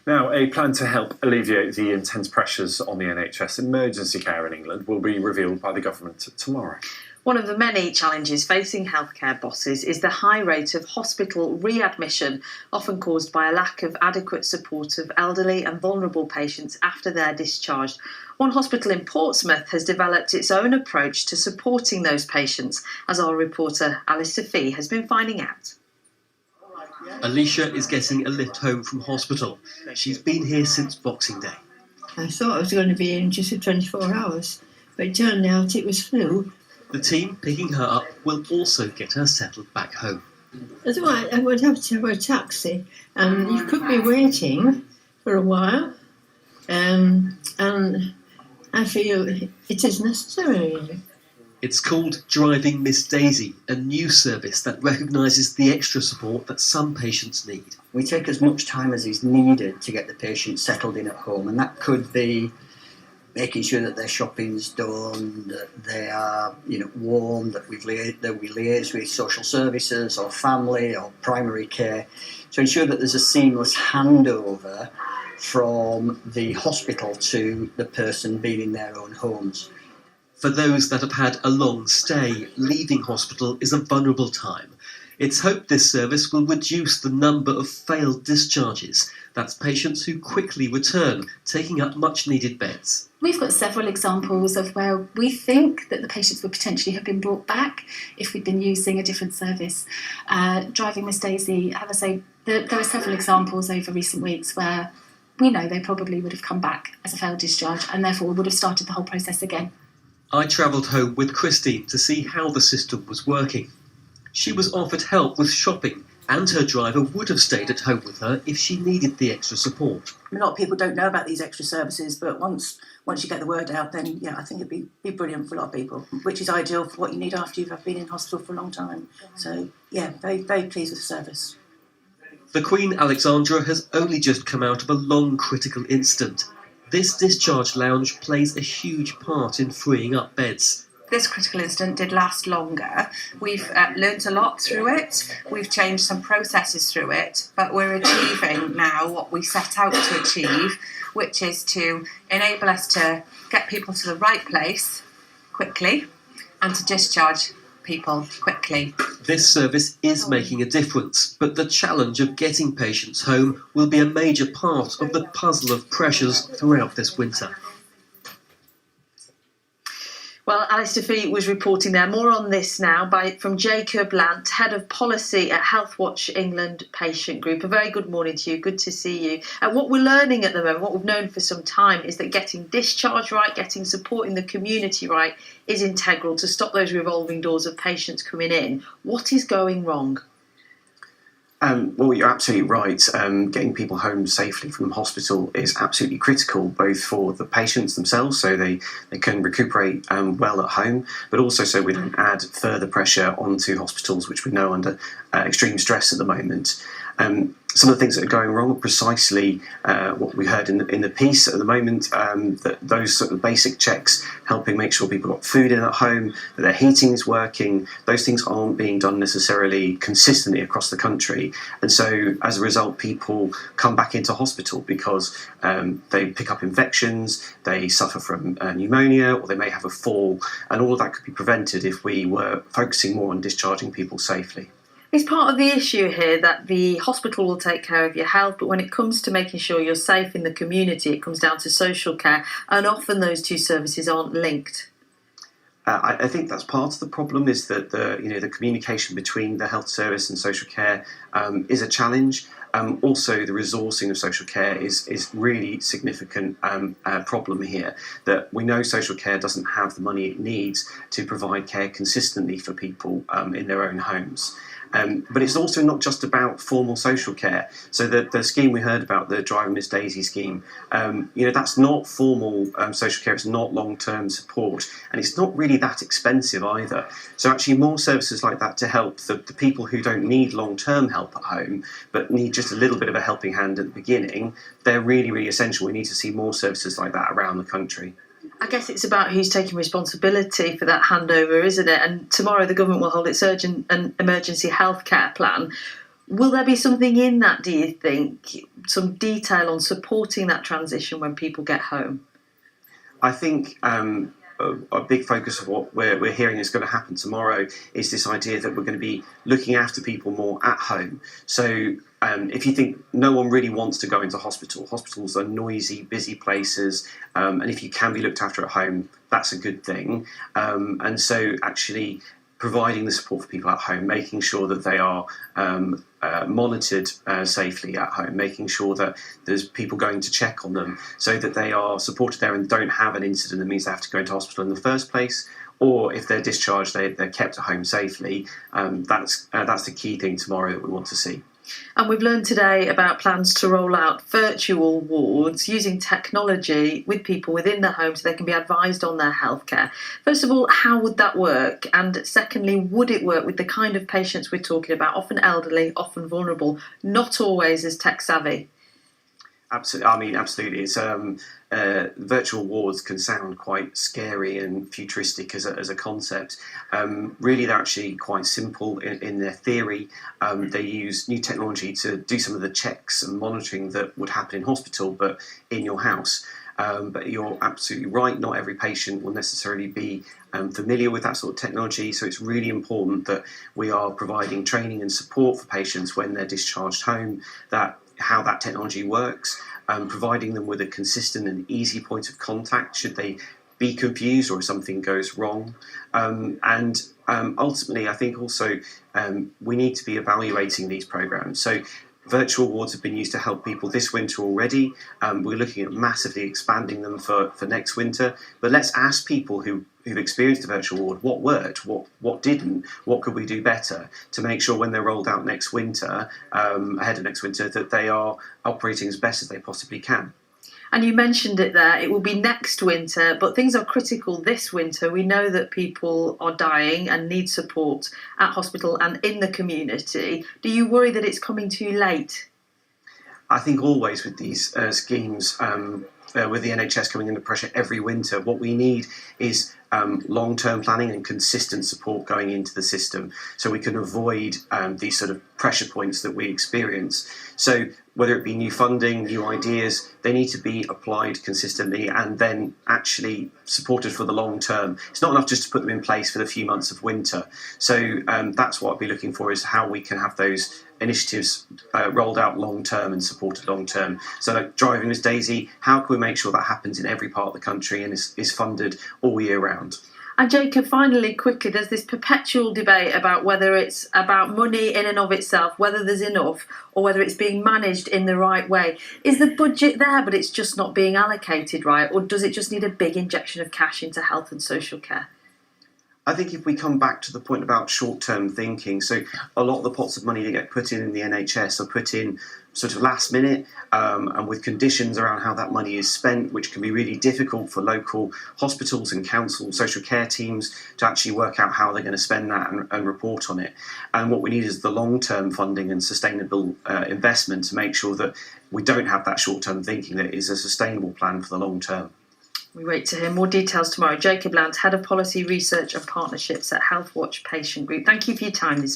Now, a plan to help alleviate the intense pressures on the NHS emergency care in England will be revealed by the government tomorrow. One of the many challenges facing healthcare bosses is the high rate of hospital readmission, often caused by a lack of adequate support of elderly and vulnerable patients after they're discharged. One hospital in Portsmouth has developed its own approach to supporting those patients, as our reporter Alistair Fee has been finding out. Alicia is getting a lift home from hospital. She's been here since Boxing Day. I thought I was going to be in just for 24 hours, but it turned out it was flu. The team picking her up will also get her settled back home. That's why I would have to have a taxi, and you could be waiting for a while, and I feel it is necessary. It's called Driving Miss Daisy, a new service that recognises the extra support that some patients need. We take as much time as is needed to get the patient settled in at home, and that could be making sure that their shopping's done, that they are warm, that we liaise with social services or family or primary care to ensure that there's a seamless handover from the hospital to the person being in their own homes. For those that have had a long stay, leaving hospital is a vulnerable time. It's hoped this service will reduce the number of failed discharges. That's patients who quickly return, taking up much-needed beds. We've got several examples of where we think that the patients would potentially have been brought back if we'd been using a different service. Driving Miss Daisy, I have to say, there are several examples over recent weeks where we know they probably would have come back as a failed discharge and therefore would have started the whole process again. I travelled home with Christine to see how the system was working. She was offered help with shopping, and her driver would have stayed at home with her if she needed the extra support. A lot of people don't know about these extra services, but once you get the word out, then I think it'd be brilliant for a lot of people, which is ideal for what you need after you've been in hospital for a long time. So very, very pleased with the service. The Queen Alexandra has only just come out of a long critical incident. This discharge lounge plays a huge part in freeing up beds. This critical incident did last longer. We've learnt a lot through it. We've changed some processes through it, but we're achieving now what we set out to achieve, which is to enable us to get people to the right place quickly and to discharge people quickly. This service is making a difference, but the challenge of getting patients home will be a major part of the puzzle of pressures throughout this winter. Well, Alistair Fee was reporting there. More on this now from Jacob Lant, Head of Policy at Healthwatch England Patient Group. A very good morning to you. Good to see you. What we're learning at the moment, what we've known for some time, is that getting discharge right, getting support in the community right, is integral to stop those revolving doors of patients coming in. What is going wrong? Well, you're absolutely right. Getting people home safely from hospital is absolutely critical, both for the patients themselves, so they can recuperate well at home, but also so we don't add further pressure onto hospitals, which we know under extreme stress at the moment. Some of the things that are going wrong are precisely what we heard in the piece at the moment, that those sort of basic checks, helping make sure people got food in at home, that their heating is working, those things aren't being done necessarily consistently across the country. And so as a result, people come back into hospital because they pick up infections, they suffer from pneumonia, or they may have a fall, and all of that could be prevented if we were focusing more on discharging people safely. Is part of the issue here that the hospital will take care of your health, but when it comes to making sure you're safe in the community, it comes down to social care, and often those two services aren't linked? I think that's part of the problem, is that the communication between the health service and social care is a challenge. Also, the resourcing of social care is really significant problem here, that we know social care doesn't have the money it needs to provide care consistently for people in their own homes. But it's also not just about formal social care. So the scheme we heard about, the Driving Miss Daisy scheme, that's not formal social care. It's not long-term support, and it's not really that expensive either. So actually more services like that to help the people who don't need long-term help at home, but need just a little bit of a helping hand at the beginning, they're really, really essential. We need to see more services like that around the country. I guess it's about who's taking responsibility for that handover, isn't it? And tomorrow the government will hold its urgent and emergency healthcare plan. Will there be something in that, do you think, some detail on supporting that transition when people get home? I think a big focus of what we're hearing is going to happen tomorrow is this idea that we're going to be looking after people more at home. So if you think no one really wants to go into hospital, hospitals are noisy, busy places, and if you can be looked after at home, that's a good thing. And so actually providing the support for people at home, making sure that they are monitored safely at home, making sure that there's people going to check on them so that they are supported there and don't have an incident that means they have to go into hospital in the first place, or if they're discharged, they're kept at home safely. That's the key thing tomorrow that we want to see. And we've learned today about plans to roll out virtual wards using technology with people within the home so they can be advised on their healthcare. First of all, how would that work? And secondly, would it work with the kind of patients we're talking about, often elderly, often vulnerable, not always as tech savvy? Absolutely. Absolutely. It's virtual wards can sound quite scary and futuristic as a concept. Really, they're actually quite simple in their theory. They use new technology to do some of the checks and monitoring that would happen in hospital, but in your house. But you're absolutely right, not every patient will necessarily be familiar with that sort of technology, so it's really important that we are providing training and support for patients when they're discharged home, that how that technology works, providing them with a consistent and easy point of contact should they be confused or if something goes wrong. And ultimately, I think also we need to be evaluating these programs. So virtual wards have been used to help people this winter already. We're looking at massively expanding them for next winter. But let's ask people who've experienced a virtual ward what worked, what didn't, what could we do better to make sure when they're rolled out next winter, ahead of next winter, that they are operating as best as they possibly can. And you mentioned it there, it will be next winter, but things are critical this winter. We know that people are dying and need support at hospital and in the community. Do you worry that it's coming too late? I think always with these schemes, with the NHS coming under pressure every winter, what we need is long-term planning and consistent support going into the system so we can avoid these sort of pressure points that we experience. So whether it be new funding, new ideas, they need to be applied consistently and then actually supported for the long term. It's not enough just to put them in place for the few months of winter. So that's what I'd be looking for, is how we can have those initiatives rolled out long term and supported long term. So like Driving with Daisy, how can we make sure that happens in every part of the country and is funded all year round? And Jacob, finally, quickly, there's this perpetual debate about whether it's about money in and of itself, whether there's enough, or whether it's being managed in the right way. Is the budget there, but it's just not being allocated right, or does it just need a big injection of cash into health and social care? I think if we come back to the point about short-term thinking, so a lot of the pots of money that get put in the NHS are put in sort of last minute and with conditions around how that money is spent, which can be really difficult for local hospitals and council social care teams to actually work out how they're going to spend that and report on it. And what we need is the long-term funding and sustainable investment to make sure that we don't have that short-term thinking, that it is a sustainable plan for the long term. We wait to hear more details tomorrow. Jacob Lant, Head of Policy Research and Partnerships at Healthwatch Patient Group. Thank you for your time this